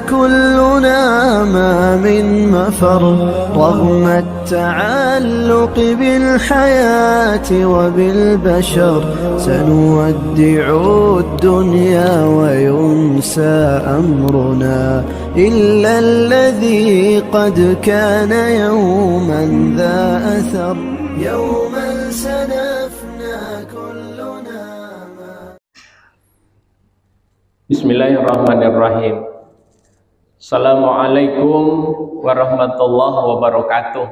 كلنا ما من مفر رغم التعلق بالحياة وبالبشر سنودع الدنيا وينسى أمرنا إلا الذي قد كان يوما ذا أثر يوما سنفنى كلنا. Bismillahirrahmanirrahim. Assalamualaikum warahmatullahi wabarakatuh.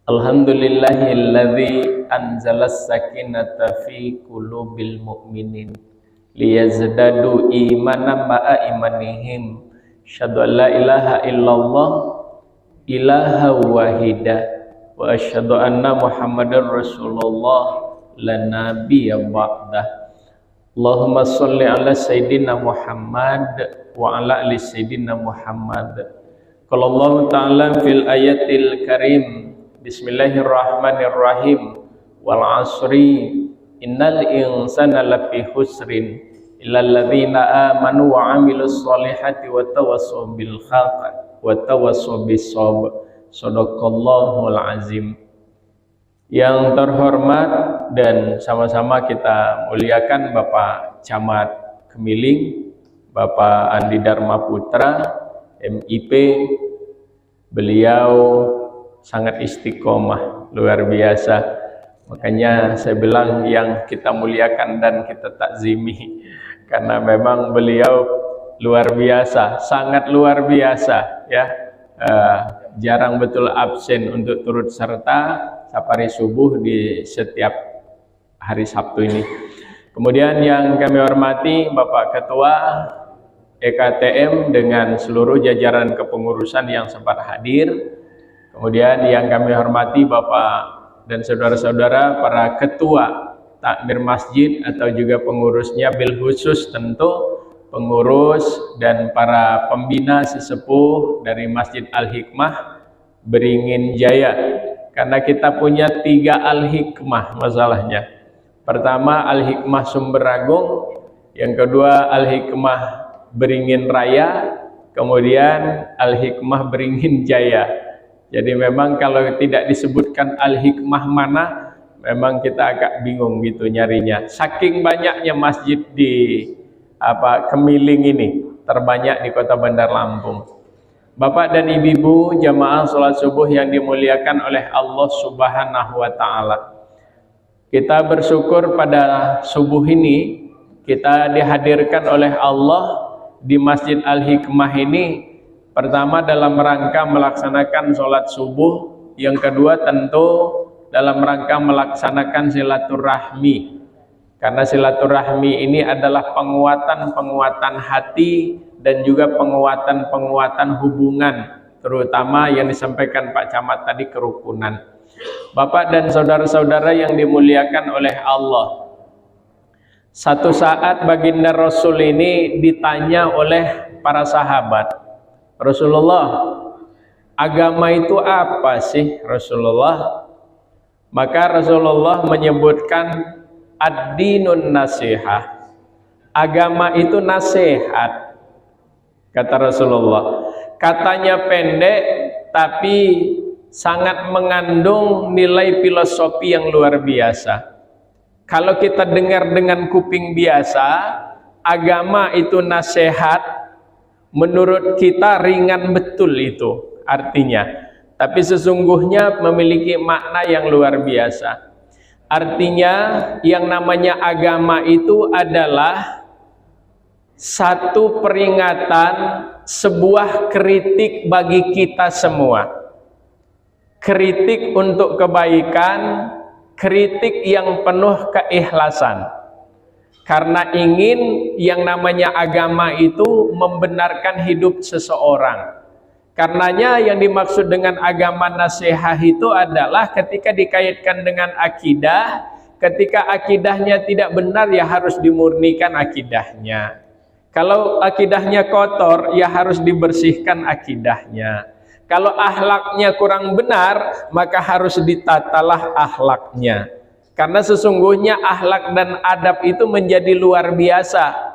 Alhamdulillahilladzi anzalas sakinata fi qulubil mu'minin liyazdadu imanan ma'a imanihim. Asyhadu an la ilaha illallah ilaha wahidah wa asyhadu anna Muhammadar Rasulullah la nabiyya ba'dah. Allahumma sholli ala sayyidina Muhammad wa ala ali sayyidina Muhammad. Qala Allah ta'ala fil ayatil karim, bismillahirrahmanirrahim, wal asri innal insana lafi husrin illal ladzina amanu wa amilus solihati wa tawassaw bil haqq wa tawassaw bis sabr. Shadaqallahul azim. Yang terhormat dan sama-sama kita muliakan Bapak Camat Kemiling, Bapak Andi Dharma Putra, MIP. Beliau sangat istiqomah, luar biasa. Makanya saya bilang yang kita muliakan dan kita takzimi, karena memang beliau luar biasa, sangat luar biasa ya. Jarang betul absen untuk turut serta safari subuh di setiap hari Sabtu ini. Kemudian yang kami hormati Bapak Ketua EKTM dengan seluruh jajaran kepengurusan yang sempat hadir. Kemudian yang kami hormati Bapak dan saudara-saudara para ketua takmir masjid atau juga pengurusnya, bil khusus tentu pengurus dan para pembina sesepuh dari Masjid Al-Hikmah Beringin Jaya. Karena kita punya 3 Al-Hikmah masalahnya. Pertama Al-Hikmah Sumberagung, yang kedua Al-Hikmah Beringin Raya, kemudian Al-Hikmah Beringin Jaya. Jadi memang kalau tidak disebutkan Al-Hikmah mana, memang kita agak bingung gitu nyarinya. Saking banyaknya masjid di Kemiling ini, terbanyak di Kota Bandar Lampung. Bapak dan ibu-ibu jamaah sholat subuh yang dimuliakan oleh Allah Subhanahu wa ta'ala, kita bersyukur pada subuh ini kita dihadirkan oleh Allah di Masjid Al-Hikmah ini. Pertama dalam rangka melaksanakan sholat subuh, yang kedua tentu dalam rangka melaksanakan silaturahmi. Karena silaturahmi ini adalah penguatan hati dan juga penguatan hubungan, terutama yang disampaikan Pak Camat tadi, kerukunan. Bapak dan saudara-saudara yang dimuliakan oleh Allah, satu saat baginda Rasul ini ditanya oleh para sahabat, Rasulullah, agama itu apa sih Rasulullah? Maka Rasulullah menyebutkan ad-dinun nasihah, agama itu nasihat, kata Rasulullah. Katanya pendek tapi sangat mengandung nilai filosofi yang luar biasa. Kalau kita dengar dengan kuping biasa, agama itu nasihat, menurut kita ringan betul itu artinya, tapi sesungguhnya memiliki makna yang luar biasa. Artinya yang namanya agama itu adalah satu peringatan, sebuah kritik bagi kita semua. Kritik untuk kebaikan, kritik yang penuh keikhlasan. Karena ingin yang namanya agama itu membenarkan hidup seseorang. Karenanya yang dimaksud dengan agama nasihat itu adalah ketika dikaitkan dengan akidah, ketika akidahnya tidak benar ya harus dimurnikan akidahnya. Kalau akidahnya kotor ya harus dibersihkan akidahnya. Kalau akhlaknya kurang benar maka harus ditatalah akhlaknya. Karena sesungguhnya akhlak dan adab itu menjadi luar biasa.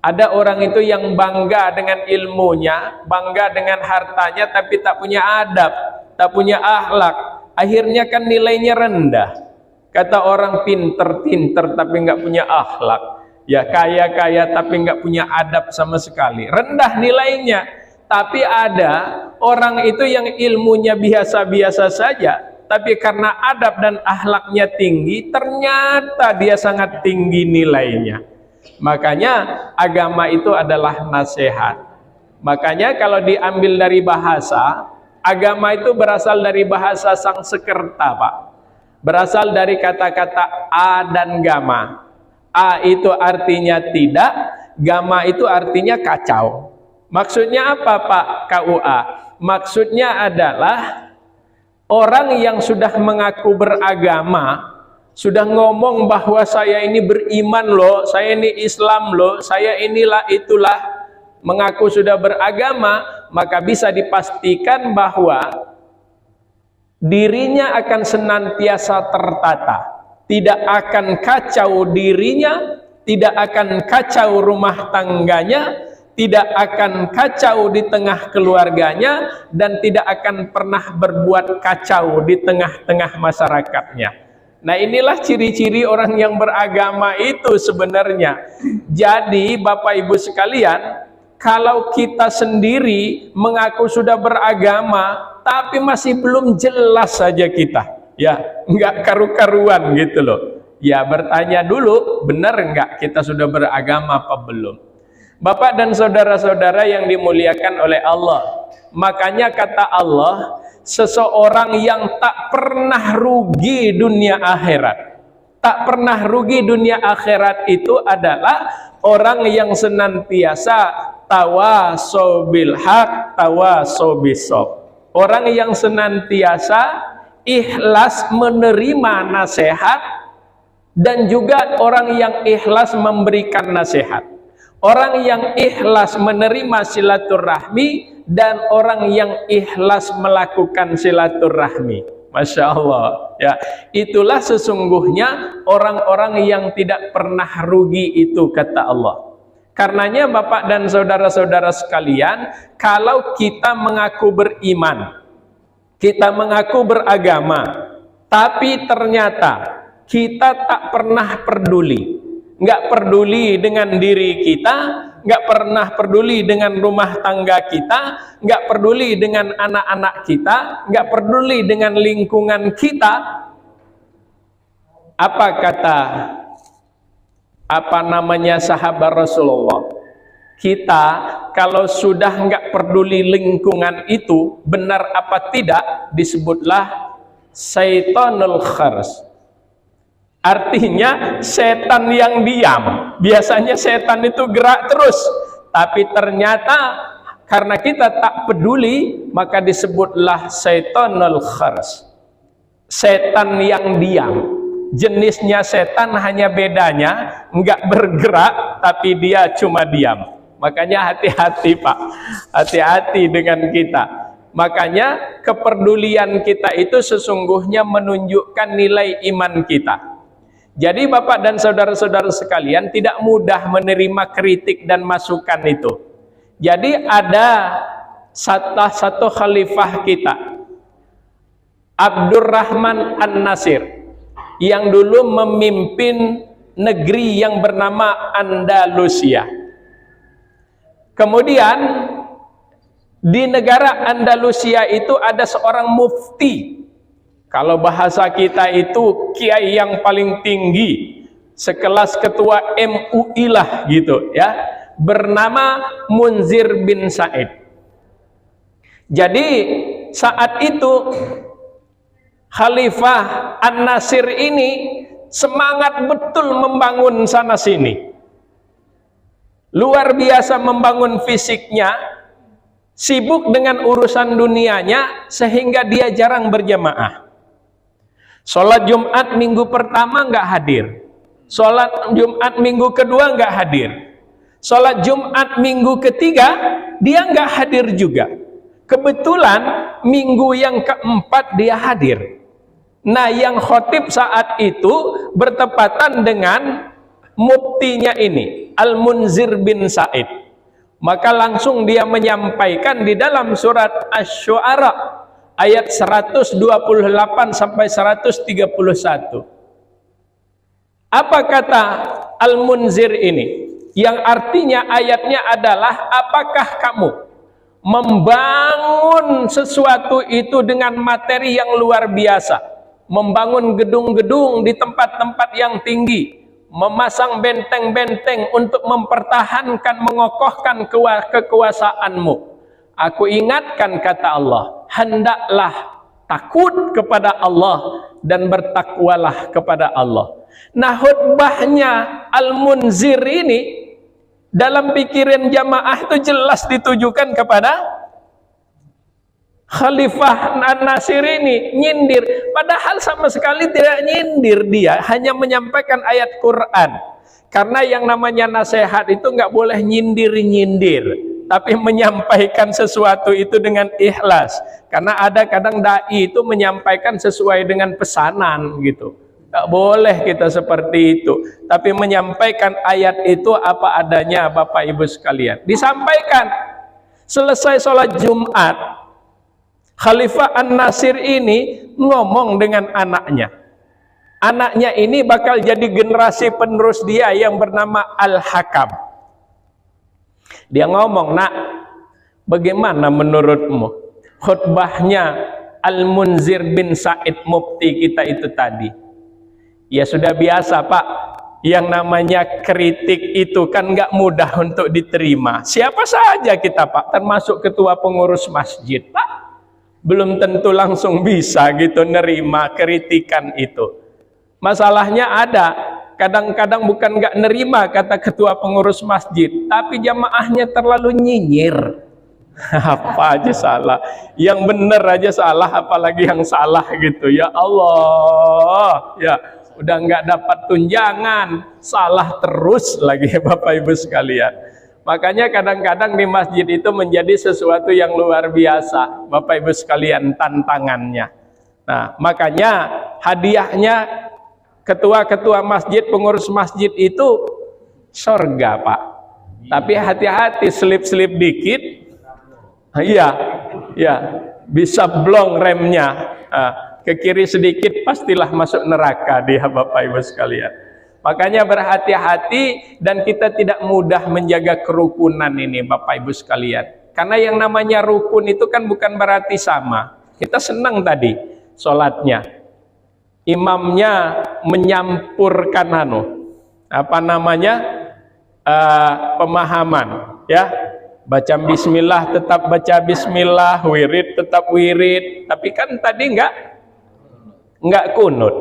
Ada orang itu yang bangga dengan ilmunya, bangga dengan hartanya, tapi tak punya adab, tak punya akhlak. Akhirnya kan nilainya rendah. Kata orang pinter-pinter tapi nggak punya akhlak. Ya kaya-kaya tapi nggak punya adab sama sekali. Rendah nilainya. Tapi ada orang itu yang ilmunya biasa-biasa saja, tapi karena adab dan akhlaknya tinggi, ternyata dia sangat tinggi nilainya. Makanya agama itu adalah nasihat. Makanya kalau diambil dari bahasa, agama itu berasal dari bahasa Sanskerta, Pak. Berasal dari kata-kata a dan gama. A itu artinya tidak, gama itu artinya kacau. Maksudnya apa, Pak KUA? Maksudnya adalah orang yang sudah mengaku beragama, sudah ngomong bahwa saya ini beriman loh, saya ini Islam loh, saya inilah itulah, mengaku sudah beragama, maka bisa dipastikan bahwa dirinya akan senantiasa tertata, tidak akan kacau dirinya, tidak akan kacau rumah tangganya, tidak akan kacau di tengah keluarganya, dan tidak akan pernah berbuat kacau di tengah-tengah masyarakatnya. Nah, inilah ciri-ciri orang yang beragama itu sebenarnya. Jadi Bapak Ibu sekalian, kalau kita sendiri mengaku sudah beragama tapi masih belum jelas saja kita, ya nggak karu-karuan gitu loh, ya bertanya dulu, benar nggak kita sudah beragama apa belum. Bapak dan saudara-saudara yang dimuliakan oleh Allah, makanya kata Allah, seseorang yang tak pernah rugi dunia akhirat, tak pernah rugi dunia akhirat itu adalah orang yang senantiasa tawasau bil haq, tawasau bisob. Orang yang senantiasa ikhlas menerima nasihat, dan juga orang yang ikhlas memberikan nasihat. Orang yang ikhlas menerima silaturahmi, dan orang yang ikhlas melakukan silaturahmi. Masya Allah, ya, itulah sesungguhnya orang-orang yang tidak pernah rugi itu, kata Allah. Karenanya Bapak dan saudara-saudara sekalian, kalau kita mengaku beriman, kita mengaku beragama, tapi ternyata kita tak pernah peduli, nggak peduli dengan diri kita, nggak pernah peduli dengan rumah tangga kita, nggak peduli dengan anak-anak kita, nggak peduli dengan lingkungan kita. Apa namanya sahabat Rasulullah? Kita kalau sudah nggak peduli lingkungan itu, benar apa tidak, disebutlah syaitanul khars. Artinya setan yang diam. Biasanya setan itu gerak terus, tapi ternyata karena kita tak peduli, maka disebutlah syaitanul khars. Setan yang diam. Jenisnya setan hanya bedanya enggak bergerak, tapi dia cuma diam. Makanya hati-hati Pak, hati-hati dengan kita. Makanya kepedulian kita itu sesungguhnya menunjukkan nilai iman kita. Jadi Bapak dan saudara-saudara sekalian, tidak mudah menerima kritik dan masukan itu. Jadi ada satu khalifah kita, Abdurrahman An-Nasir, yang dulu memimpin negeri yang bernama Andalusia. Kemudian di negara Andalusia itu ada seorang mufti. Kalau bahasa kita itu kiai yang paling tinggi, sekelas ketua MUI lah gitu ya, bernama Munzir bin Said. Jadi saat itu Khalifah An-Nasir ini semangat betul membangun sana sini, luar biasa membangun fisiknya, sibuk dengan urusan dunianya sehingga dia jarang berjamaah. Sholat Jumat minggu pertama nggak hadir, sholat Jumat minggu kedua nggak hadir, sholat Jumat minggu ketiga dia nggak hadir juga. Kebetulan minggu yang keempat dia hadir. Nah, yang khotib saat itu bertepatan dengan muftinya ini, Al-Munzir bin Sa'id. Maka langsung dia menyampaikan di dalam surat Asy-Syu'ara ayat 128 sampai 131. Apa kata Al-Munzir ini? Yang artinya ayatnya adalah, apakah kamu membangun sesuatu itu dengan materi yang luar biasa? Membangun gedung-gedung di tempat-tempat yang tinggi, memasang benteng-benteng untuk mempertahankan, mengokohkan kekuasaanmu. Aku ingatkan, kata Allah, hendaklah takut kepada Allah dan bertakwalah kepada Allah. Nah, khutbahnya Al-Munzir ini dalam pikiran jamaah itu jelas ditujukan kepada Khalifah An-Nasir ini, nyindir. Padahal sama sekali tidak nyindir, dia hanya menyampaikan ayat Quran. Karena yang namanya nasihat itu nggak boleh nyindir-nyindir, tapi menyampaikan sesuatu itu dengan ikhlas. Karena ada kadang dai itu menyampaikan sesuai dengan pesanan gitu. Nggak boleh kita seperti itu, tapi menyampaikan ayat itu apa adanya, Bapak Ibu sekalian. Disampaikan selesai sholat Jumat, Khalifah An-Nasir ini ngomong dengan anaknya. Anaknya ini bakal jadi generasi penerus dia yang bernama Al-Hakam. Dia ngomong, nak, bagaimana menurutmu khutbahnya Al-Munzir bin Sa'id mufti kita itu tadi? Ya sudah biasa, Pak. Yang namanya kritik itu kan nggak mudah untuk diterima. Siapa saja kita, Pak, termasuk ketua pengurus masjid, Pak, belum tentu langsung bisa gitu nerima kritikan itu. Masalahnya ada, kadang-kadang bukan nggak nerima kata ketua pengurus masjid, tapi jamaahnya terlalu nyinyir. Apa aja salah, yang bener aja salah, apalagi yang salah gitu. Ya Allah, ya udah nggak dapat tunjangan, salah terus lagi, Bapak Ibu sekalian. Makanya kadang-kadang di masjid itu menjadi sesuatu yang luar biasa, Bapak Ibu sekalian, tantangannya. Nah, makanya hadiahnya ketua-ketua masjid, pengurus masjid itu surga, Pak. Tapi hati-hati, selip-selip dikit, iya, ya bisa blong remnya. Ke kiri sedikit pastilah masuk neraka dia, Bapak Ibu sekalian. Makanya berhati-hati dan kita tidak mudah menjaga kerukunan ini, Bapak Ibu sekalian. Karena yang namanya rukun itu kan bukan berarti sama. Kita senang tadi sholatnya, imamnya menyampurkan pemahaman, ya, baca bismillah tetap baca bismillah, wirid tetap wirid. Tapi kan tadi enggak kunut.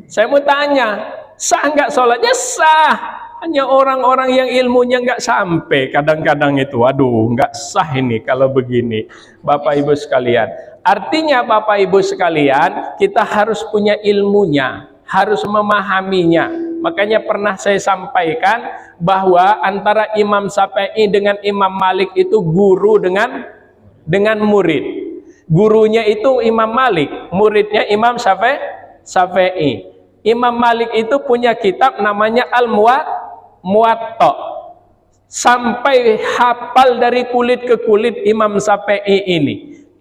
Saya mau tanya, sah nggak sholatnya? Sah. Hanya orang-orang yang ilmunya nggak sampai kadang-kadang itu. Waduh, nggak sah ini kalau begini, Bapak Ibu sekalian. Artinya Bapak Ibu sekalian, kita harus punya ilmunya, harus memahaminya. Makanya pernah saya sampaikan bahwa antara Imam Syafi'i dengan Imam Malik itu guru dengan murid. Gurunya itu Imam Malik, muridnya Imam Syafi'i. Imam Malik itu punya kitab namanya Al-Muwatta. Sampai hafal dari kulit ke kulit Imam Syafi'i ini.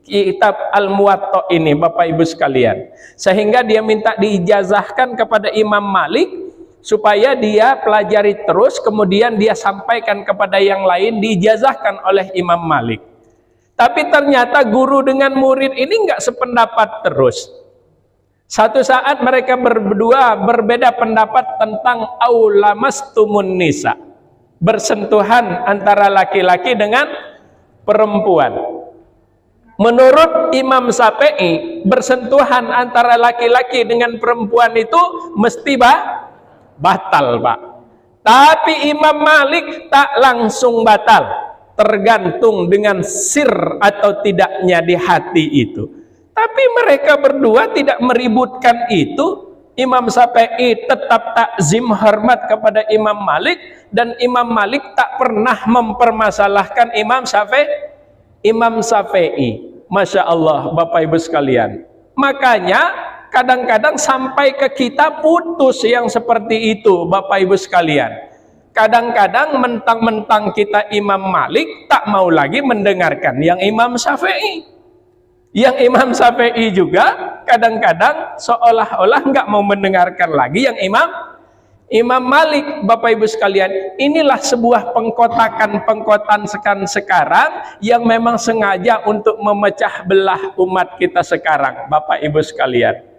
Kitab Al-Muwatta ini, Bapak Ibu sekalian. Sehingga dia minta diijazahkan kepada Imam Malik supaya dia pelajari terus, kemudian dia sampaikan kepada yang lain, diijazahkan oleh Imam Malik. Tapi ternyata guru dengan murid ini enggak sependapat terus. Satu saat mereka berdua berbeda pendapat tentang aulamastumun nisa, bersentuhan antara laki-laki dengan perempuan. Menurut Imam Syafi'i, bersentuhan antara laki-laki dengan perempuan itu mesti batal, Pak. Tapi Imam Malik tak langsung batal, tergantung dengan sir atau tidaknya di hati itu. Tapi mereka berdua tidak meributkan itu. Imam Syafi'i tetap takzim hormat kepada Imam Malik, dan Imam Malik tak pernah mempermasalahkan Imam Syafi'i. Masya Allah, Bapak Ibu sekalian. Makanya kadang-kadang sampai ke kita putus yang seperti itu, Bapak Ibu sekalian. Kadang-kadang mentang-mentang kita Imam Malik tak mau lagi mendengarkan yang Imam Syafi'i. Yang Imam Syafi'i juga kadang-kadang seolah-olah nggak mau mendengarkan lagi yang Imam Malik. Bapak Ibu sekalian, inilah sebuah pengkotakan sekarang yang memang sengaja untuk memecah belah umat kita sekarang, Bapak Ibu sekalian.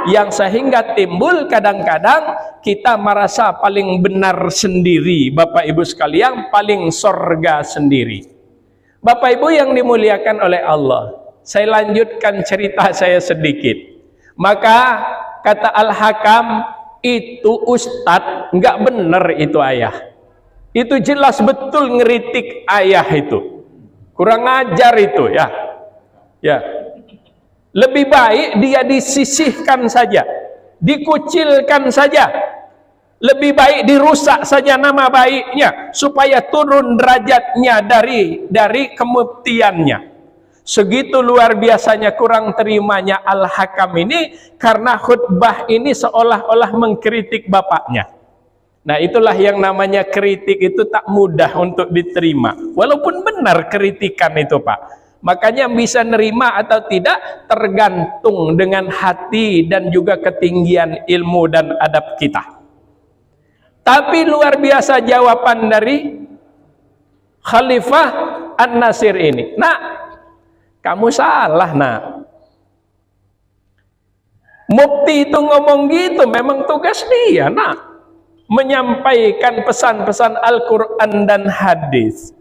Yang sehingga timbul kadang-kadang kita merasa paling benar sendiri, Bapak Ibu sekalian, paling sorga sendiri. Bapak Ibu yang dimuliakan oleh Allah, saya lanjutkan cerita saya sedikit. Maka kata Al-Hakam, itu ustadz nggak bener itu ayah. Itu jelas betul ngeritik ayah itu. Kurang ajar itu ya. Ya. Lebih baik dia disisihkan saja, dikucilkan saja. Lebih baik dirusak saja nama baiknya supaya turun derajatnya dari kemuftiannya. Segitu luar biasanya kurang terimanya Al-Hakam ini karena khutbah ini seolah-olah mengkritik bapaknya. Nah, itulah yang namanya kritik itu tak mudah untuk diterima. Walaupun benar kritikan itu, Pak. Makanya bisa nerima atau tidak tergantung dengan hati dan juga ketinggian ilmu dan adab kita. Tapi luar biasa jawaban dari Khalifah An-Nasir ini. Nah, kamu salah, nak. Mufti itu ngomong gitu, memang tugas dia, nak. Menyampaikan pesan-pesan Al-Quran dan hadis.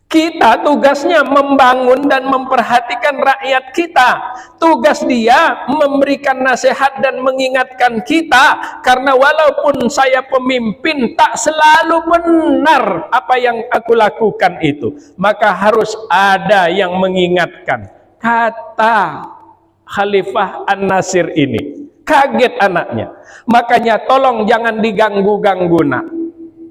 Kita tugasnya membangun dan memperhatikan rakyat kita. Tugas dia memberikan nasihat dan mengingatkan kita. Karena walaupun saya pemimpin, tak selalu benar apa yang aku lakukan itu. Maka harus ada yang mengingatkan. Kata Khalifah An-Nasir ini. Kaget anaknya. Makanya tolong jangan diganggu-ganggu, nak.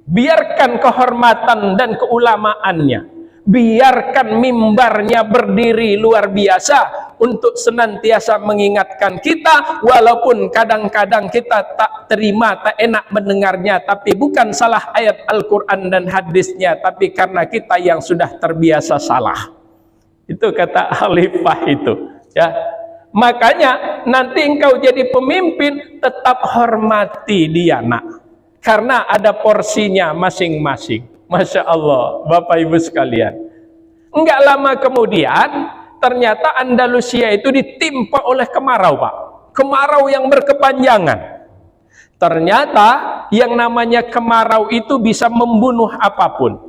Biarkan kehormatan dan keulamaannya. Biarkan mimbarnya berdiri luar biasa untuk senantiasa mengingatkan kita, walaupun kadang-kadang kita tak terima, tak enak mendengarnya, tapi bukan salah ayat Al-Quran dan hadisnya, tapi karena kita yang sudah terbiasa salah. Itu kata Khalifah itu, ya. Makanya nanti engkau jadi pemimpin, tetap hormati dia, nak, karena ada porsinya masing-masing. Masya Allah, Bapak Ibu sekalian. Enggak lama kemudian, ternyata Andalusia itu ditimpa oleh kemarau, Pak. Kemarau yang berkepanjangan. Ternyata yang namanya kemarau itu bisa membunuh apapun.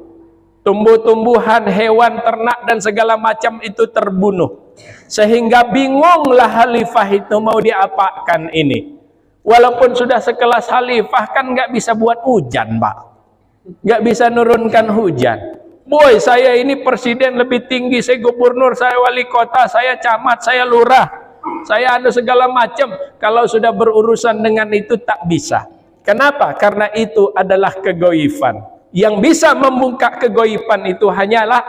Tumbuh-tumbuhan, hewan, ternak, dan segala macam itu terbunuh. Sehingga bingunglah Khalifah itu mau diapakan ini. Walaupun sudah sekelas Khalifah kan nggak bisa buat hujan, Pak. Nggak bisa nurunkan hujan. Boy, saya ini presiden lebih tinggi, saya gubernur, saya wali kota, saya camat, saya lurah, saya ada segala macam. Kalau sudah berurusan dengan itu tak bisa. Kenapa? Karena itu adalah kegoifan. Yang bisa membuka kegoifan itu hanyalah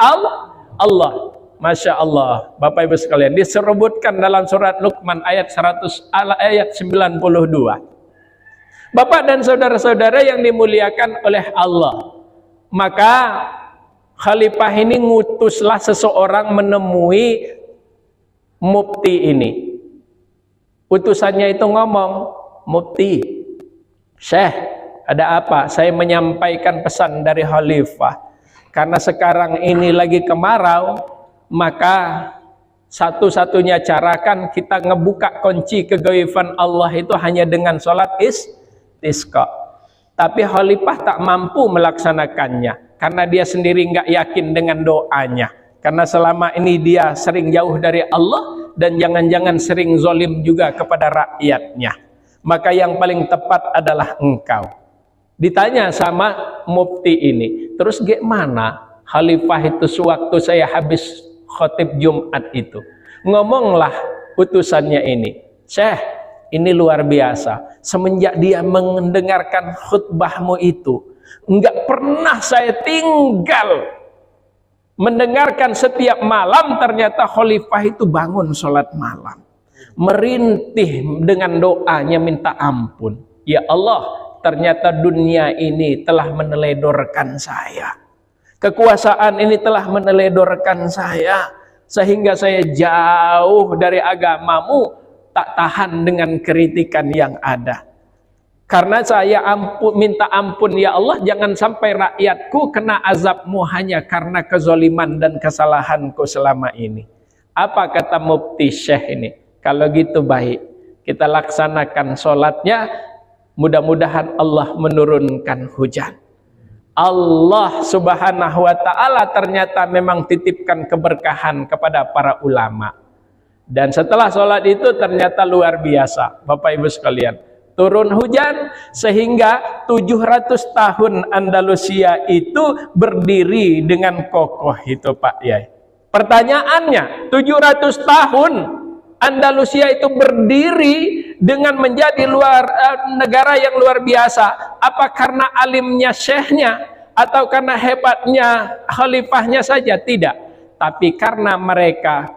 Allah. Masya Allah, Bapak Ibu sekalian, disebutkan dalam surat Luqman ayat 92. Bapak dan saudara-saudara yang dimuliakan oleh Allah, maka Khalifah ini ngutuslah seseorang menemui mufti ini. Utusannya itu ngomong, "Mufti, Syekh, ada apa? Saya menyampaikan pesan dari Khalifah. Karena sekarang ini lagi kemarau, maka satu-satunya cara kan kita ngebuka kunci kegaifan Allah itu hanya dengan sholat istisqa. Tapi Khalifah tak mampu melaksanakannya karena dia sendiri nggak yakin dengan doanya. Karena selama ini dia sering jauh dari Allah dan jangan-jangan sering zolim juga kepada rakyatnya. Maka yang paling tepat adalah engkau." Ditanya sama mufti ini, terus gimana Khalifah itu sewaktu saya habis khotib Jumat itu? Ngomonglah utusannya ini, "Syekh, ini luar biasa. Semenjak dia mendengarkan khutbahmu itu, enggak pernah saya tinggal mendengarkan setiap malam. Ternyata Khalifah itu bangun sholat malam. merintih dengan doanya minta ampun. Ya Allah, ternyata dunia ini telah meneledorkan saya. Kekuasaan ini telah meneledorkan saya. Sehingga saya jauh dari agamamu, tak tahan dengan kritikan yang ada. Karena saya minta ampun ya Allah, jangan sampai rakyatku kena azabmu hanya karena kezoliman dan kesalahanku selama ini. Apa kata Mufti Syekh ini? Kalau gitu baik, kita laksanakan sholatnya, mudah-mudahan Allah menurunkan hujan. Allah subhanahu wa ta'ala ternyata memang titipkan keberkahan kepada para ulama. Dan setelah sholat itu ternyata luar biasa, Bapak Ibu sekalian. Turun hujan sehingga 700 tahun Andalusia itu berdiri dengan kokoh itu Pak Yai. Pertanyaannya, 700 tahun Andalusia itu berdiri dengan menjadi negara yang luar biasa. Apa karena alimnya syekhnya atau karena hebatnya khalifahnya saja? Tidak. Tapi karena mereka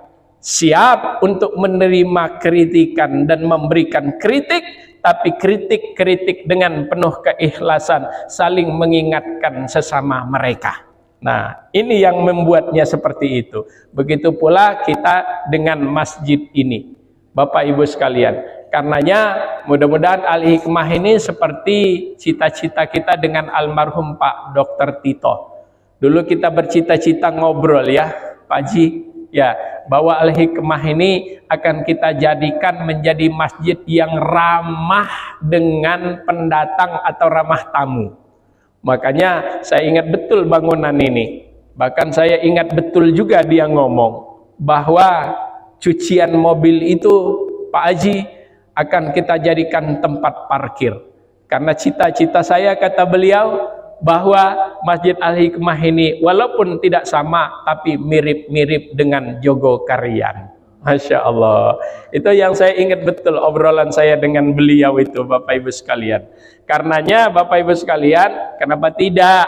siap untuk menerima kritikan dan memberikan kritik, tapi kritik-kritik dengan penuh keikhlasan, saling mengingatkan sesama mereka. Nah, ini yang membuatnya seperti itu. Begitu pula kita dengan masjid ini, Bapak Ibu sekalian. Karenanya mudah-mudahan Al-Hikmah ini seperti cita-cita kita dengan almarhum Pak Dr. Tito. Dulu kita bercita-cita ngobrol ya, Pak Ji, ya, bahwa Al-Hikmah ini akan kita jadikan menjadi masjid yang ramah dengan pendatang atau ramah tamu. Makanya saya ingat betul bangunan ini. Bahkan saya ingat betul juga dia ngomong bahwa cucian mobil itu Pak Haji akan kita jadikan tempat parkir. Karena cita-cita saya, kata beliau, bahwa Masjid Al-Hikmah ini walaupun tidak sama tapi mirip-mirip dengan Jogokarian. Masya Allah. Itu yang saya ingat betul obrolan saya dengan beliau itu, Bapak Ibu sekalian. Karenanya Bapak Ibu sekalian, kenapa tidak?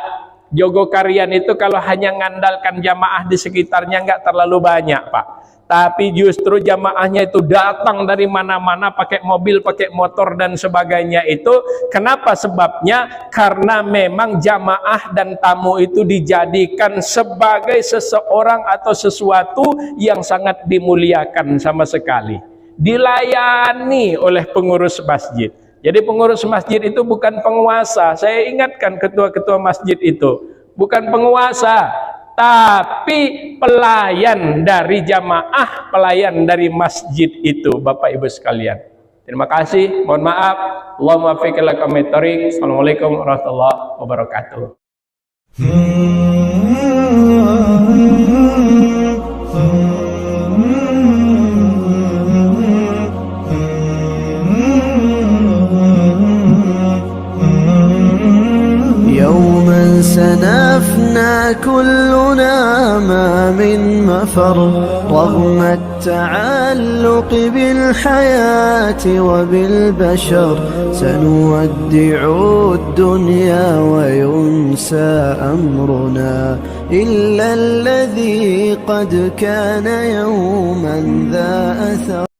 Jogokarian itu kalau hanya ngandalkan jamaah di sekitarnya nggak terlalu banyak Pak. Tapi justru jamaahnya itu datang dari mana-mana pakai mobil, pakai motor dan sebagainya itu. Kenapa sebabnya? Karena memang jamaah dan tamu itu dijadikan sebagai seseorang atau sesuatu yang sangat dimuliakan sama sekali. Dilayani oleh pengurus masjid. Jadi pengurus masjid itu bukan penguasa. Saya ingatkan ketua-ketua masjid itu bukan penguasa, tapi pelayan dari jamaah, pelayan dari masjid itu, Bapak Ibu sekalian. Terima kasih, mohon maaf. Allahumma fiq ila qawmit thoriq. Assalamualaikum warahmatullahi wabarakatuh. يوما سنفنى كلنا ما من مفر رغم التعلق بالحياة وبالبشر سنودع الدنيا وينسى أمرنا إلا الذي قد كان يوما ذا أثر.